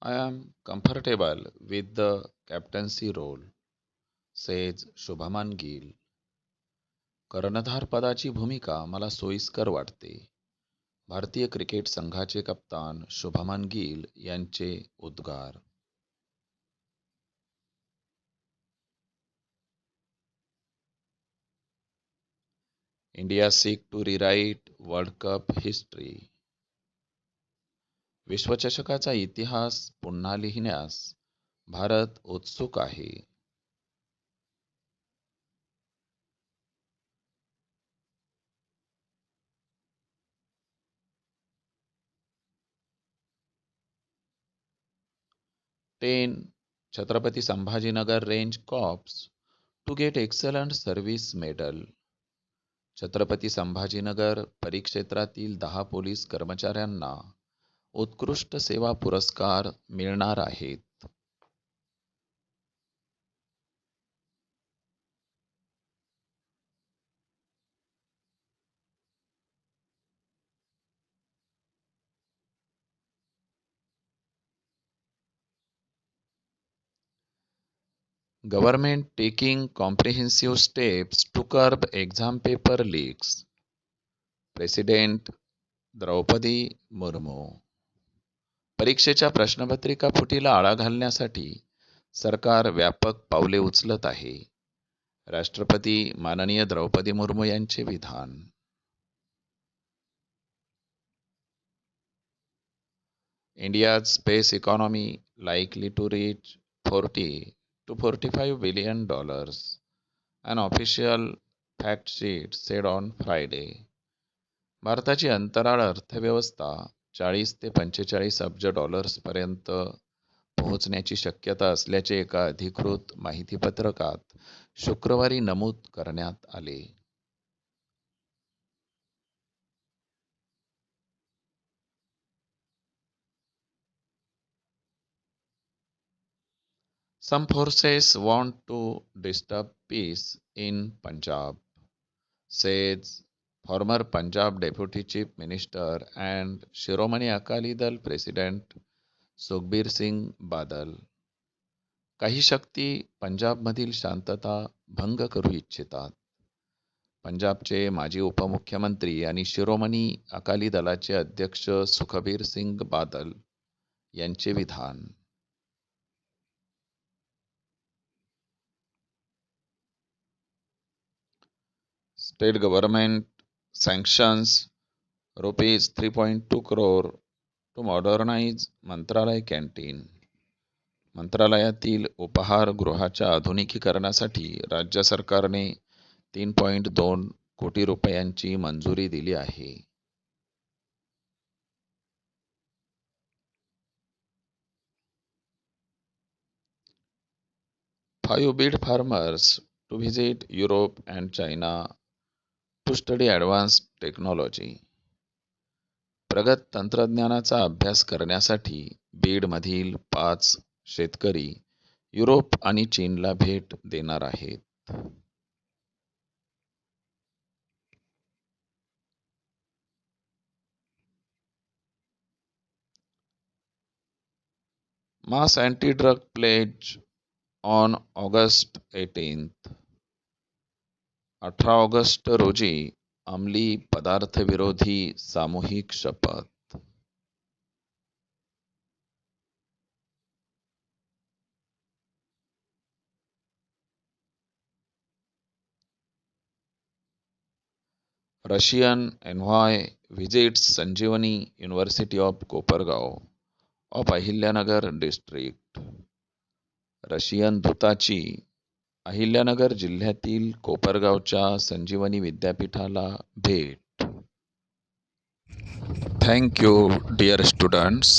I am comfortable with the captaincy role, says Shubman Gill. कर्णधार पदाची भूमिका मला सोयीस्कर वाटते. भारतीय क्रिकेट संघाचे कप्तान शुभमन गिल यांचे उद्गार. India seek to rewrite world cup history. विश्वचषकाचा इतिहास पुन्हा लिहिण्यास भारत उत्सुक आहे. 10 Chhatrapati Sambhajinagar range cops to get excellent service medal. Chhatrapati Sambhajinagar परिक्षेत्रातील 10 पोलीस कर्मचाऱ्यांना उत्कृष्ट सेवा पुरस्कार मिळणार आहेत. Government taking comprehensive steps to curb exam paper leaks. President Droupadi Murmu. परीक्षेच्या प्रश्नपत्रिका फुटीला आळा घालण्यासाठी सरकार व्यापक पावले उचलत आहे. राष्ट्रपती माननीय द्रौपदी मुर्मू यांचे विधान. India's space economy likely to reach $40 to $45 billion, an official fact sheet said on Friday. भारताची अंतराळ अर्थव्यवस्था 40 ते 45 अब्ज डॉलर्सपर्यंत पोहोचण्याची शक्यता असल्याचे एका अधिकृत माहितीपत्रकात शुक्रवारी नमूद करण्यात आले. Some forces want to disturb peace in Punjab, says former Punjab Deputy Chief Minister and Shiromani Akali Dal President Sukhbir Singh Badal. काही शक्ती पंजाबमधील शांतता भंग करू इच्छितात. पंजाबचे माजी उपमुख्यमंत्री आणि शिरोमणी अकाली दलाचे अध्यक्ष सुखबीर सिंग बादल यांचे विधान. State government sanctions rupees 3.2 crore to modernize मंत्रालय कॅन्टीन. मंत्रालयातील उपहारगृहाच्या आधुनिकीकरणासाठी राज्य सरकारने 3.2 कोटी रुपयांची मंजुरी दिली आहे. 5 bid farmers to visit Europe and China to study advanced technology. प्रगत तंत्रज्ञानाचा अभ्यास करण्यासाठी बीडमधील 5 शेतकरी युरोप आणि चीनला भेट देणार आहेत. Mass anti drug pledge on August 18. 18 ऑगस्ट रोजी अंमली पदार्थ विरोधी सामूहिक शपथ. Russian envoy visits Sanjivani university of Kopargaon of Ahilyanagar district. Russian दूताची अहिल्यानगर जिल्ह्यातील कोपरगावच्या संजीवनी विद्यापीठाला भेट. Thank you dear students.